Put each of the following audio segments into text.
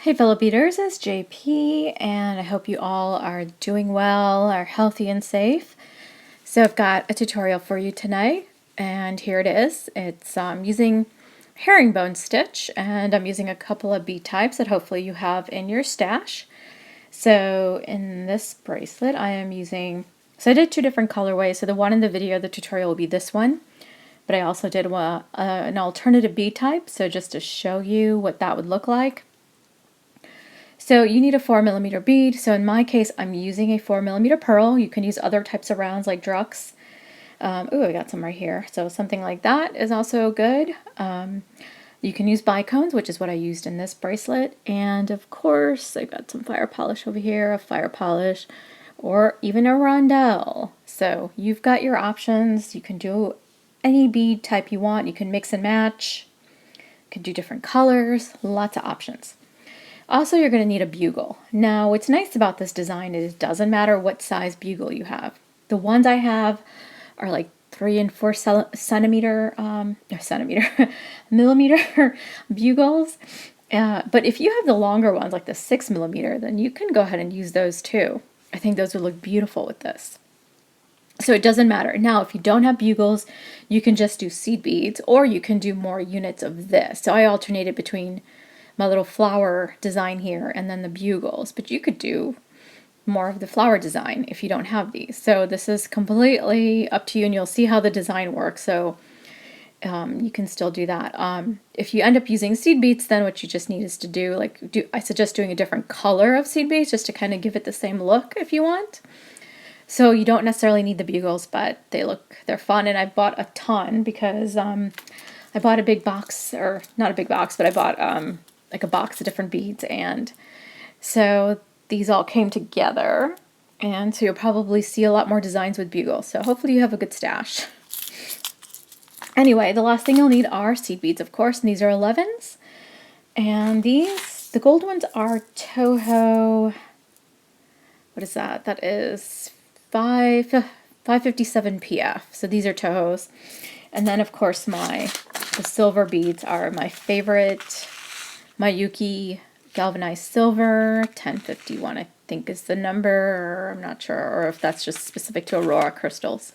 Hey fellow beaters, it's JP and I hope you all are doing well, are healthy and safe. So I've got a tutorial for you tonight and here it is. It's using herringbone stitch and I'm using a couple of bead types that hopefully you have in your stash. So in this bracelet I am using, so I did two different colorways. So the one in the video, the tutorial will be this one, but I also did an alternative bead type, so just to show you what that would look like. So you need a 4mm bead. So in my case, I'm using a 4mm pearl. You can use other types of rounds like Drux. Ooh, I got some right here. So something like that is also good. You can use bicones, which is what I used in this bracelet. And of course, I've got some fire polish over here, a fire polish, or even a rondelle. So you've got your options. You can do any bead type you want. You can mix and match. You can do different colors, lots of options. Also, you're going to need a bugle. Now, what's nice about this design is it doesn't matter what size bugle you have. The ones I have are like 3 and 4 millimeter bugles. But if you have the longer ones, like the 6mm, then you can go ahead and use those too. I think those would look beautiful with this. So it doesn't matter. Now, if you don't have bugles, you can just do seed beads, or you can do more units of this. So I alternated between my little flower design here and then the bugles, but you could do more of the flower design if you don't have these. So this is completely up to you, and you'll see how the design works. So you can still do that. If you end up using seed beads, then what you just need is to I suggest doing a different color of seed beads just to kind of give it the same look if you want. So you don't necessarily need the bugles, but they're fun, and I bought a ton because I bought a big box, or not a big box, but I bought like a box of different beads, and so these all came together, and so you'll probably see a lot more designs with bugles. So hopefully you have a good stash. Anyway, the last thing you'll need are seed beads, of course, and these are 11s, and the gold ones are Toho. What is that? That is 557 PF. So these are Tohos, and then of course the silver beads are my favorite. Mayuki galvanized silver, 1051 I think is the number, or I'm not sure, or if that's just specific to Aurora crystals.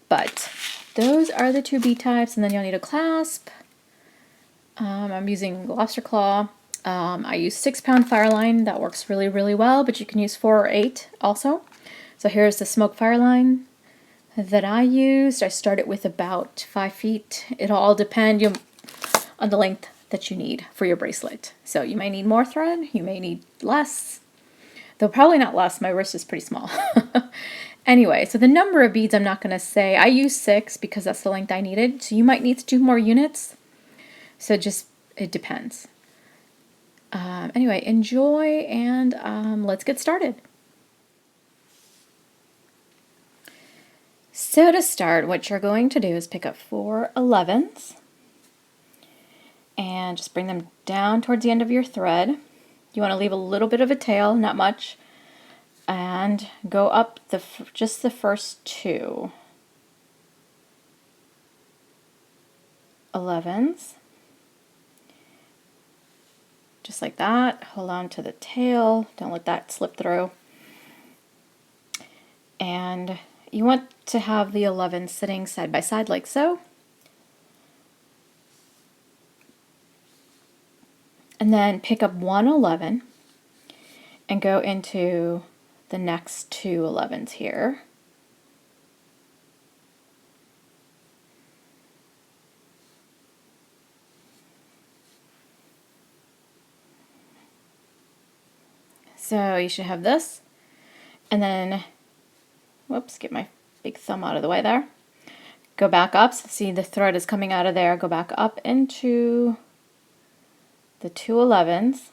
But those are the two bead types, and then you'll need a clasp. I'm using lobster claw. I use 6-pound fireline. That works really, really well, but you can use 4 or 8 also. So here's the smoke fireline that I used. I started with about 5 feet. It'll all depend on the length that you need for your bracelet. So you may need more thread, you may need less, though probably not less. My wrist is pretty small. Anyway, so the number of beads I'm not going to say. I used 6 because that's the length I needed, so you might need to do more units. So it depends. Anyway, enjoy, and let's get started. So to start, what you're going to do is pick up 4 11s and just bring them down towards the end of your thread. You want to leave a little bit of a tail, not much, and go up just the first 2 11s, just like that. Hold on to the tail, don't let that slip through, and you want to have the 11 sitting side by side like so. And then pick up 1 11 and go into the next 2 11s here. So you should have this, and then, whoops, get my big thumb out of the way there. Go back up, so see the thread is coming out of there. Go back up into the 2 11s.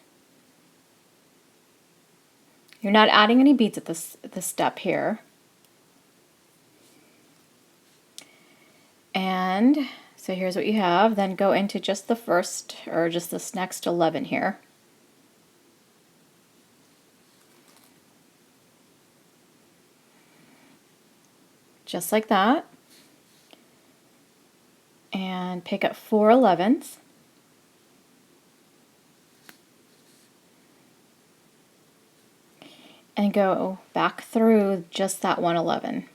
You're not adding any beads at this step here. And so here's what you have. Then go into just the first, or just this next 11 here. Just like that. And pick up 4 11s. and go back through just that 111.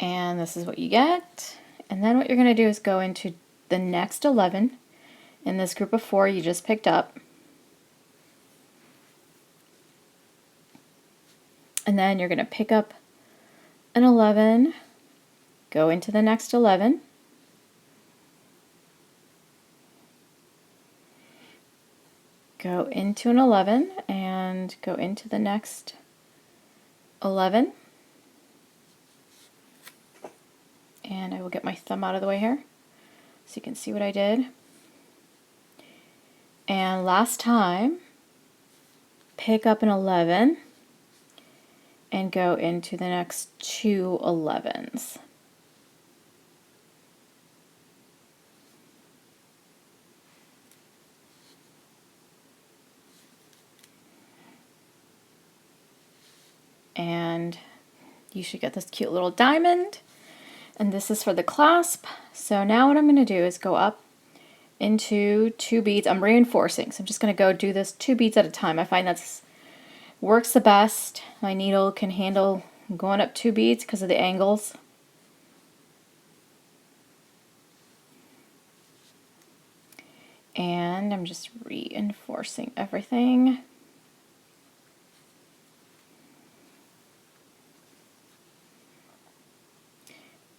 And this is what you get. And then what you're going to do is go into the next 11 in this group of 4 you just picked up. And then you're going to pick up an 11, go into the next 11, go into an 11 and go into the next 11. And I will get my thumb out of the way here so you can see what I did. And last time, pick up an 11 and go into the next 2 11s. And you should get this cute little diamond. And this is for the clasp. So now what I'm going to do is go up into 2 beads. I'm reinforcing, so I'm just going to go do this 2 beads at a time. I find that's works the best. My needle can handle going up 2 beads because of the angles. And I'm just reinforcing everything.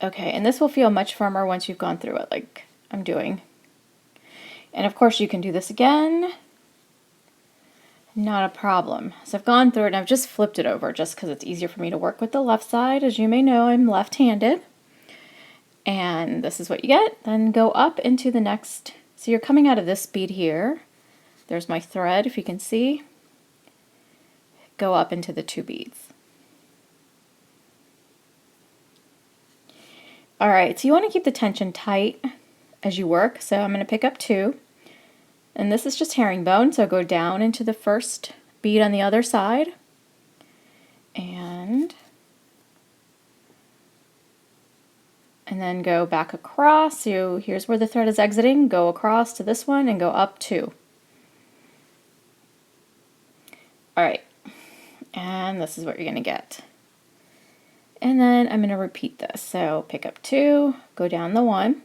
Okay, and this will feel much firmer once you've gone through it like I'm doing. And of course you can do this again. Not a problem. So I've gone through it and I've just flipped it over just because it's easier for me to work with the left side. As you may know, I'm left-handed. And this is what you get. Then go up into the next. So you're coming out of this bead here. There's my thread, if you can see. Go up into the 2 beads. All right, so you want to keep the tension tight as you work. So I'm going to pick up 2. And this is just herringbone, so go down into the first bead on the other side. And then go back across. So here's where the thread is exiting. Go across to this one and go up 2. All right, and this is what you're going to get. And then I'm going to repeat this. So pick up 2, go down the 1.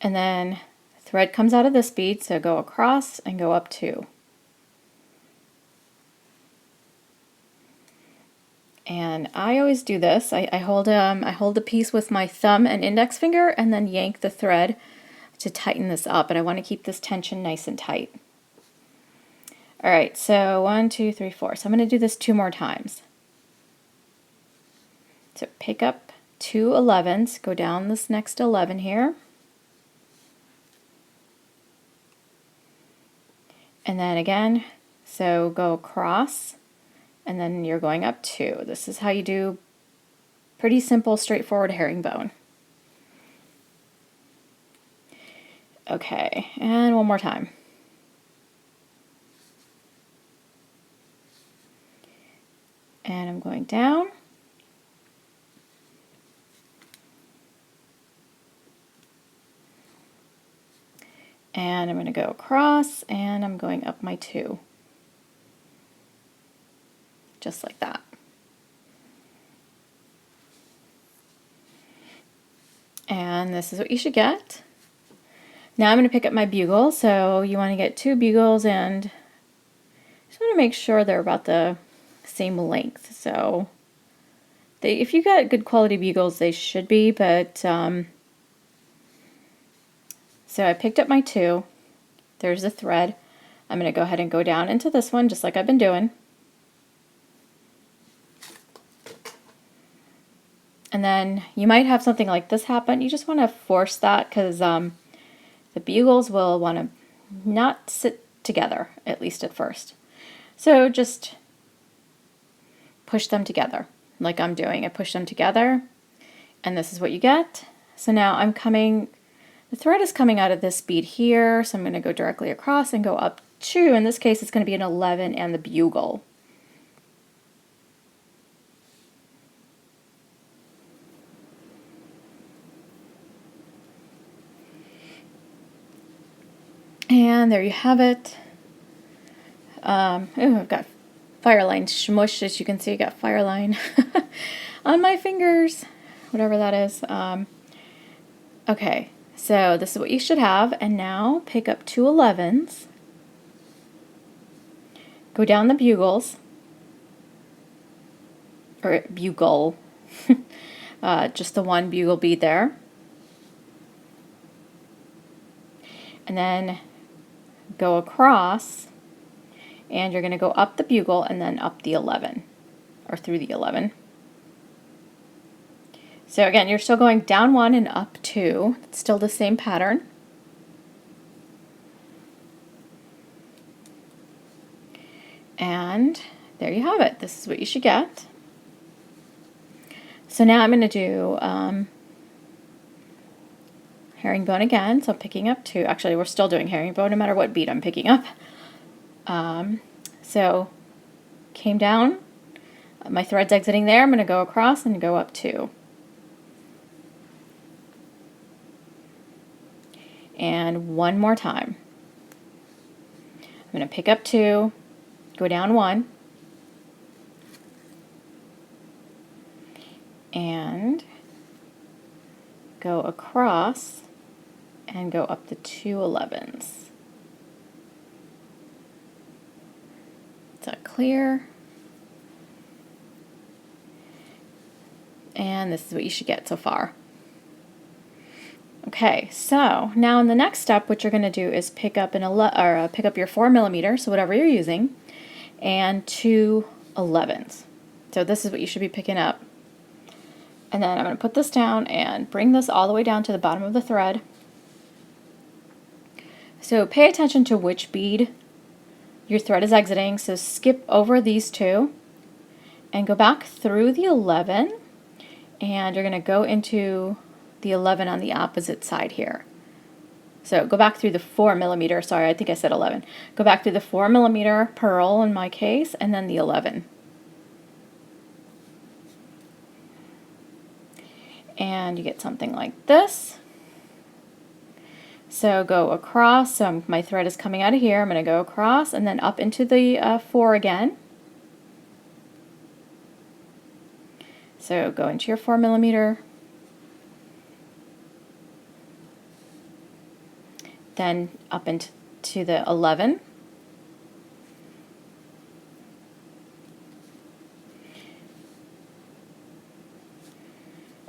And then thread comes out of this bead, so go across and go up 2. And I always do this. I hold the piece with my thumb and index finger and then yank the thread to tighten this up. And I want to keep this tension nice and tight. All right, so 1, 2, 3, 4. So I'm going to do this 2 more times. So pick up 2 11s, go down this next 11 here. And then again, so go across. And then you're going up 2. This is how you do pretty simple, straightforward herringbone. Okay, and one more time. And I'm going down. And I'm going to go across, and I'm going up my 2. Just like that. And this is what you should get. Now I'm going to pick up my bugle. So you want to get 2 bugles and just want to make sure they're about the same length. So if you got good quality bugles, they should be, but so I picked up my 2. There's the thread. I'm going to go ahead and go down into this one just like I've been doing. And then you might have something like this happen. You just want to force that because the bugles will want to not sit together, at least at first. So just push them together like I'm doing. I push them together and this is what you get. So now I'm coming The thread is coming out of this bead here, so I'm going to go directly across and go up 2. In this case, it's going to be an 11 and the bugle. And there you have it. I've got fireline smush, as you can see. I got fireline on my fingers, whatever that is. Okay, so this is what you should have. And now pick up 2 11s, go down the bugles, or bugle, just the one bugle bead there, and then go across, and you're going to go up the bugle and then up the 11, or through the 11. So again, you're still going down 1 and up 2. It's still the same pattern. And there you have it. This is what you should get. So now I'm going to do herringbone again. So I'm picking up 2. Actually, we're still doing herringbone no matter what bead I'm picking up. So came down, my thread's exiting there. I'm going to go across and go up 2. And one more time. I'm going to pick up 2, go down 1, and go across and go up the 2 11s. Is that clear? And this is what you should get so far. Okay, so now in the next step, what you're going to do is pick up pick up your 4mm, so whatever you're using, and 2 11s. So this is what you should be picking up. And then I'm going to put this down and bring this all the way down to the bottom of the thread. So pay attention to which bead your thread is exiting. So skip over these 2 and go back through the 11, and you're going to go into the 11 on the opposite side here. So go back through the 4mm, sorry, I think I said 11. Go back through the 4mm purl in my case, and then the 11. And you get something like this. So go across, so my thread is coming out of here, I'm going to go across and then up into the 4 again. So go into your 4mm, then up into the 11.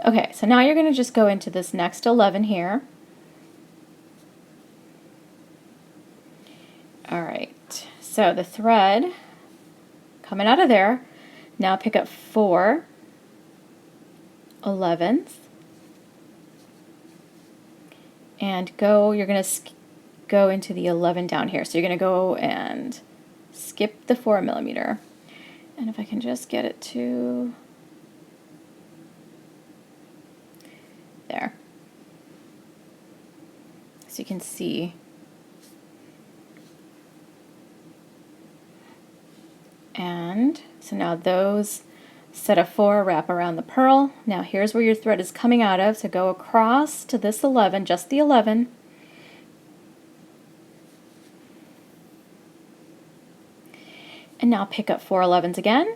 Okay, so now you're going to just go into this next 11 here. Alright, so the thread coming out of there, now pick up 4 11s and you're going to go into the 11 down here. So you're going to go and skip the 4mm. And if I can just get it to there. So you can see. And so now those set of 4 wrap around the purl. Now here's where your thread is coming out of. So go across to this 11, just the 11. And now pick up 4 11s again.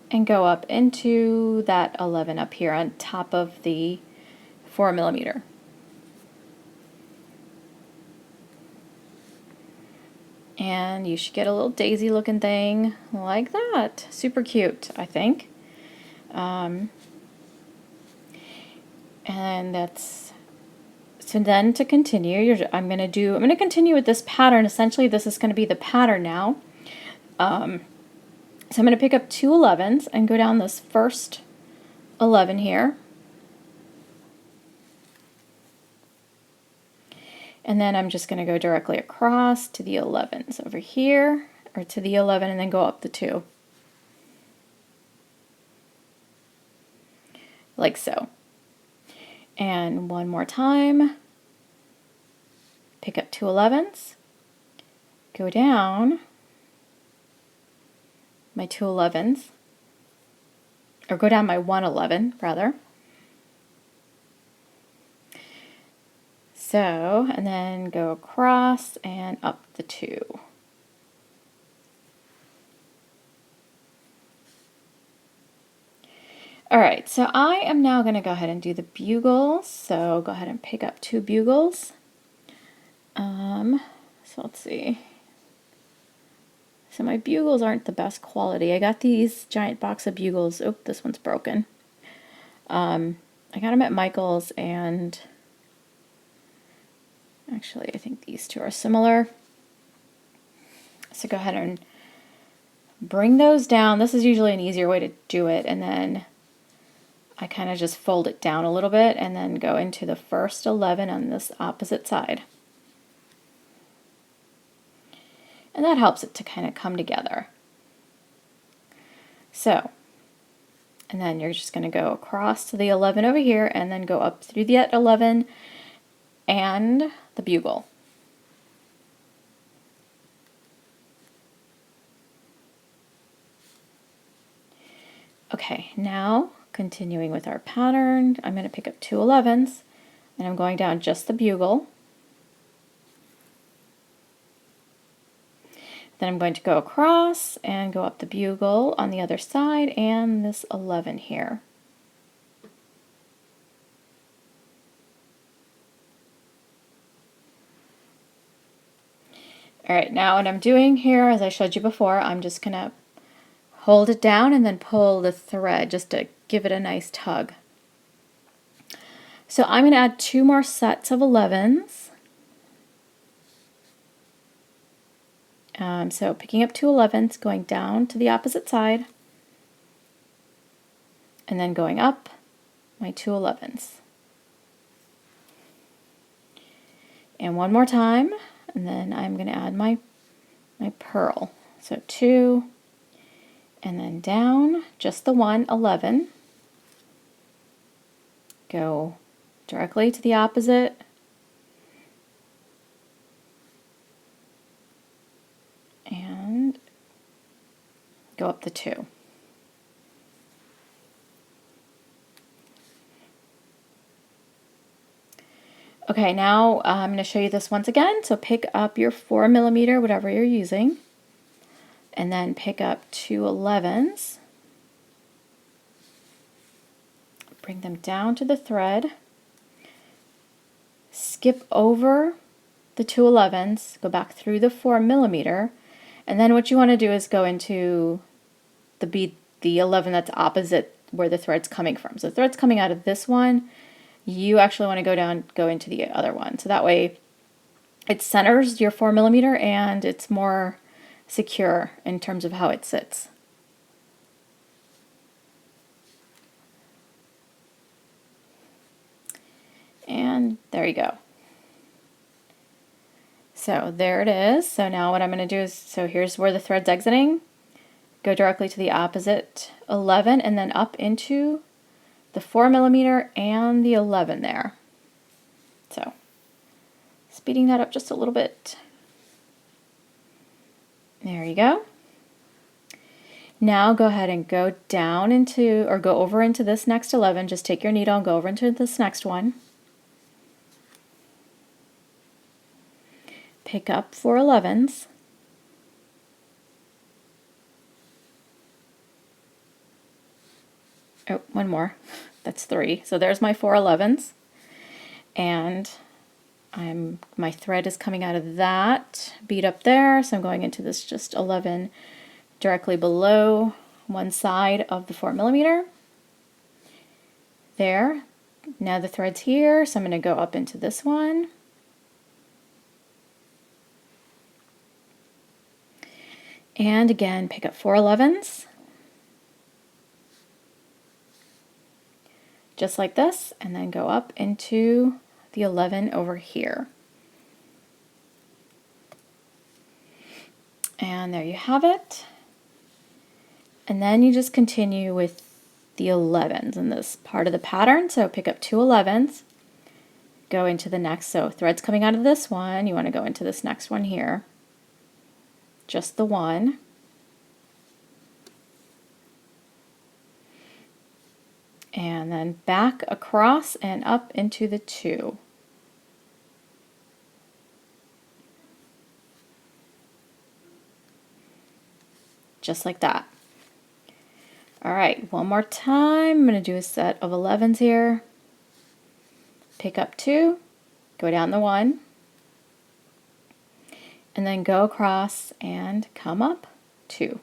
And go up into that 11 up here on top of the 4mm. And you should get a little daisy looking thing like that. Super cute, I think. And that's, so then to continue, I'm going to continue with this pattern. Essentially, this is going to be the pattern now. So I'm going to pick up 2 11s and go down this first 11 here. And then I'm just going to go directly across to the 11s over here, or to the 11 and then go up the 2. like so. And one more time, pick up 2 11s, go down my 2 11s, or go down my 1 11 rather. So, and then go across and up the 2. All right, so I am now going to go ahead and do the bugles. So go ahead and pick up 2 bugles. So let's see. So my bugles aren't the best quality. I got these giant box of bugles. Oh, this one's broken. I got them at Michael's, and actually I think these two are similar. So go ahead and bring those down. This is usually an easier way to do it, and then I kind of just fold it down a little bit and then go into the first 11 on this opposite side. And that helps it to kind of come together. So, and then you're just going to go across to the 11 over here and then go up through the 11 and the bugle. Okay, now continuing with our pattern, I'm going to pick up 2 11s and I'm going down just the bugle. Then I'm going to go across and go up the bugle on the other side and this 11 here. All right, now what I'm doing here, as I showed you before, I'm just going to hold it down and then pull the thread just to give it a nice tug. So I'm going to add 2 more sets of 11s. So picking up 2 11s, going down to the opposite side, and then going up my 2 11s. And one more time, and then I'm going to add my pearl. So 2, and then down just the 1 11. Go directly to the opposite, and go up the 2. Okay, now I'm going to show you this once again. So pick up your 4mm, whatever you're using, and then pick up 2 11s. Bring them down to the thread. Skip over the 2 11s, go back through the 4mm, and then what you want to do is go into the 11 that's opposite where the thread's coming from. So the thread's coming out of this one. You actually want to go into the other one. So that way it centers your 4mm and it's more secure in terms of how it sits. And there you go. So there it is. So now what I'm going to do is, so here's where the thread's exiting. Go directly to the opposite 11 and then up into the 4mm and the 11 there. So speeding that up just a little bit. There you go. Now go ahead and go down into, or go over into this next 11. Just take your needle and go over into this next one. Pick up 4 11s. Oh, one more. That's 3. So there's my 4 11s. And my thread is coming out of that bead up there, so I'm going into this just 11 directly below one side of the 4mm. There. Now the thread's here, so I'm going to go up into this one. And again, pick up 4 11s. Just like this, and then go up into the 11 over here. And there you have it. And then you just continue with the 11s in this part of the pattern. So pick up 2 11s, go into the next. So threads coming out of this one, you want to go into this next one here. Just the one. And then back across and up into the 2. Just like that. All right, one more time. I'm going to do a set of 11s here. Pick up 2, go down the 1, and then go across and come up 2.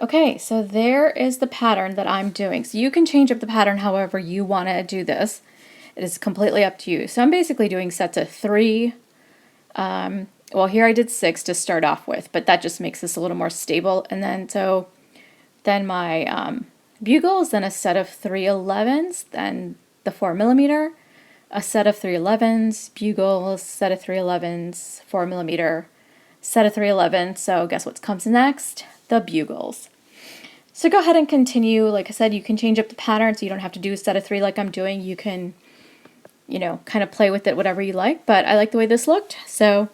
Okay, so there is the pattern that I'm doing. So you can change up the pattern however you want to do this. It is completely up to you. So I'm basically doing sets of 3. Well, here I did 6 to start off with, but that just makes this a little more stable. And then my bugles, then a set of 3 11s, then the 4mm, a set of 3 11s, bugles, set of 3 11s, 4mm, set of 3 11s. So guess what comes next? The bugles. So go ahead and continue. Like I said, you can change up the pattern, so you don't have to do a set of 3 like I'm doing. You can, kind of play with it whatever you like, but I like the way this looked. So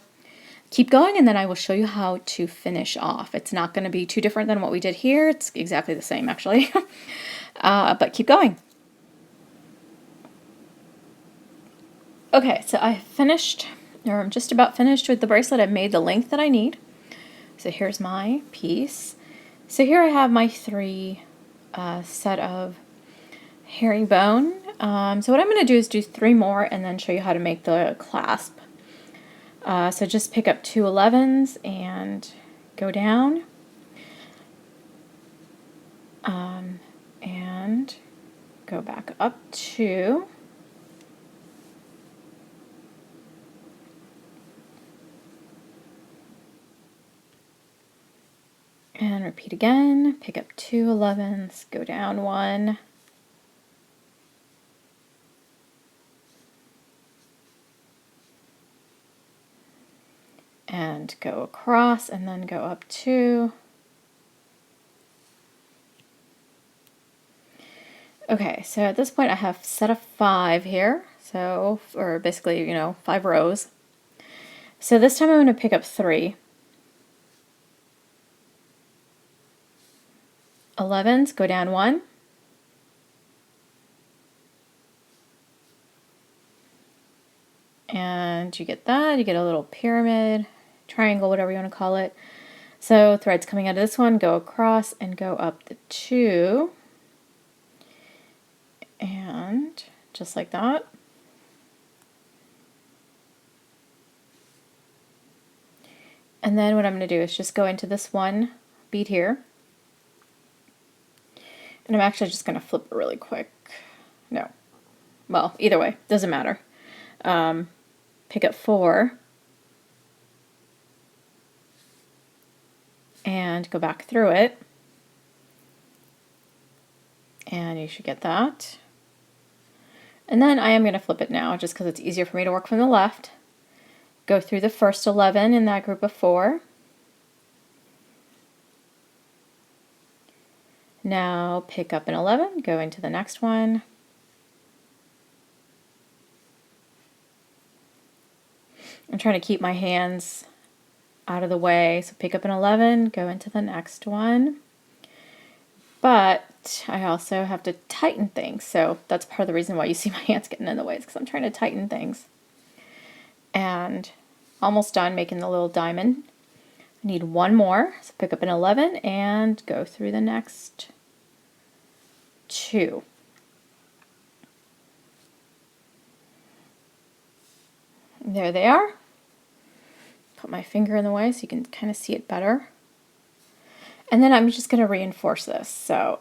keep going, and then I will show you how to finish off. It's not going to be too different than what we did here. It's exactly the same, actually. But keep going. Okay, so I finished, or I'm just about finished with the bracelet. I've made the length that I need. So here's my piece. So here I have my 3 set of herringbone. So what I'm going to do is do 3 more and then show you how to make the clasp. So just pick up 2 11s and go down, and go back up 2, and repeat again. Pick up 2 11s, go down 1, and go across, and then go up 2. Okay, so at this point I have a set of 5 here, so, or basically, 5 rows. So this time I'm going to pick up 3 11s, go down 1, and you get that. You get a little pyramid, triangle, whatever you want to call it. So threads coming out of this one, go across and go up the 2, and just like that. And then what I'm going to do is just go into this one bead here, and I'm actually just going to flip it really quick. No, well, either way, doesn't matter. Pick up 4 and go back through it, and you should get that. And then I am going to flip it now just because it's easier for me to work from the left. Go through the first 11 in that group of 4. Now pick up an 11, go into the next one. I'm trying to keep my hands out of the way, so pick up an 11, go into the next one. But I also have to tighten things, so that's part of the reason why you see my hands getting in the way, is because I'm trying to tighten things. And almost done making the little diamond. I need 1 more, so pick up an 11 and go through the next 2. There they are. Put my finger in the way so you can kind of see it better. And then I'm just going to reinforce this. So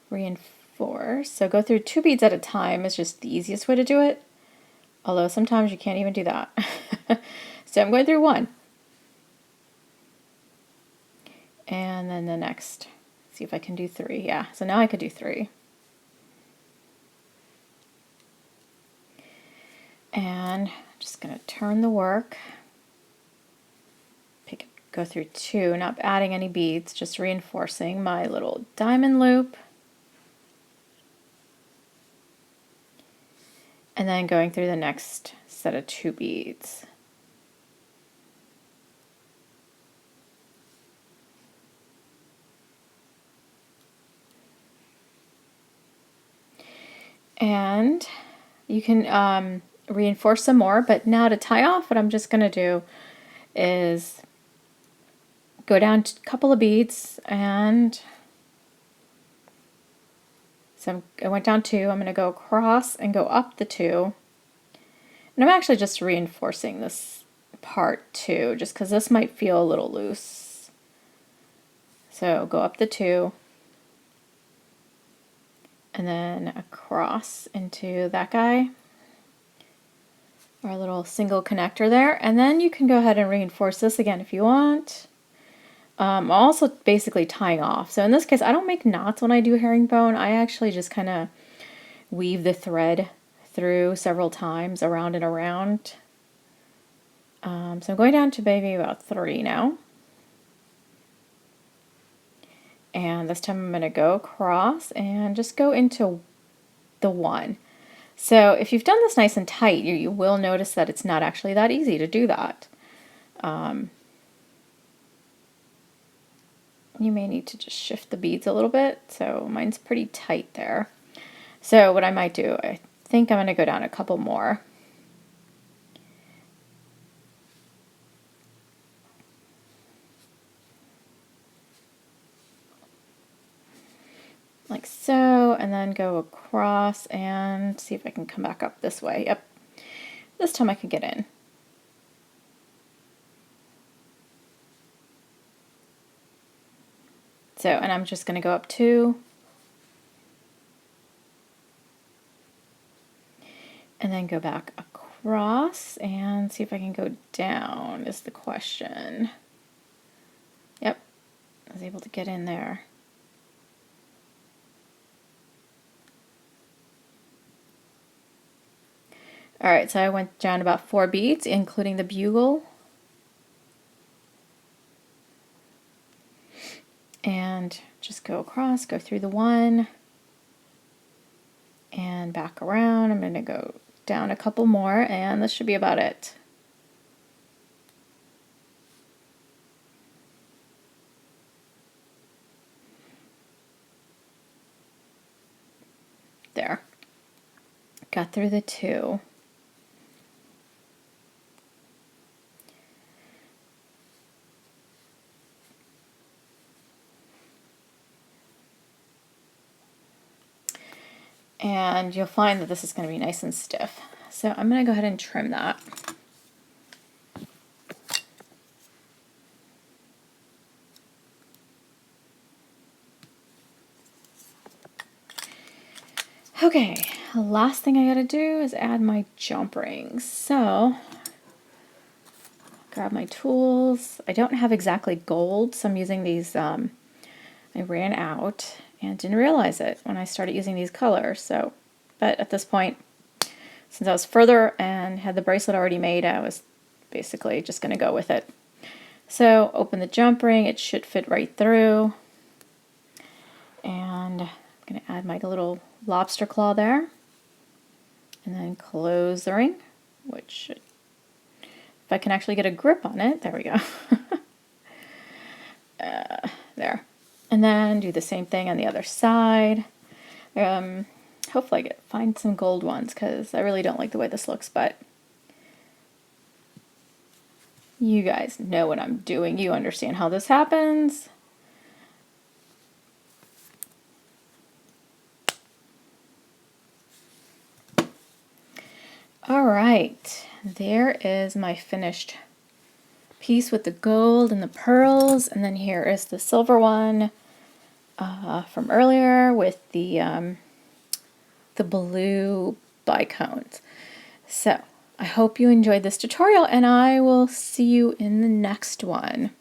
reinforce. So go through 2 beads at a time is just the easiest way to do it. Although sometimes you can't even do that. So I'm going through 1. And then the next. See if I can do 3. Yeah, so now I could do 3. And I'm just going to turn the work. Pick up go through 2, not adding any beads, just reinforcing my little diamond loop. And then going through the next set of 2 beads. And you can reinforce some more, but now to tie off, what I'm just going to do is go down a couple of beads, and so I went down 2, I'm going to go across and go up the 2, and I'm actually just reinforcing this part too, just because this might feel a little loose. So go up the 2, and then across into that guy, our little single connector there, and then you can go ahead and reinforce this again if you want. Also basically tying off. So in this case, I don't make knots when I do herringbone. I actually just kind of weave the thread through several times around and around. So I'm going down to maybe about 3 now. And this time I'm going to go across and just go into the 1. So if you've done this nice and tight, you will notice that it's not actually that easy to do that. You may need to just shift the beads a little bit. So mine's pretty tight there. So what I might do, I think I'm going to go down a couple more. Like so, and then go across and see if I can come back up this way. Yep, this time I can get in. So, and I'm just going to go up 2. And then go back across and see if I can go down is the question. Yep, I was able to get in there. Alright, so I went down about 4 beads, including the bugle. And just go across, go through the 1, and back around. I'm going to go down a couple more, and this should be about it. There. Got through the 2. And you'll find that this is going to be nice and stiff. So I'm going to go ahead and trim that. Okay, the last thing I got to do is add my jump rings. So grab my tools. I don't have exactly gold, so I'm using these, I ran out and didn't realize it when I started using these colors. So, but at this point, since I was further and had the bracelet already made, I was basically just going to go with it. So open the jump ring, it should fit right through. And I'm going to add my little lobster claw there. And then close the ring, which should, if I can actually get a grip on it, there we go. There. And then do the same thing on the other side. Hopefully I find some gold ones, because I really don't like the way this looks, but you guys know what I'm doing. You understand how this happens. All right, there is my finished piece with the gold and the pearls, and then here is the silver one from earlier with the blue bicones. So I hope you enjoyed this tutorial, and I will see you in the next one.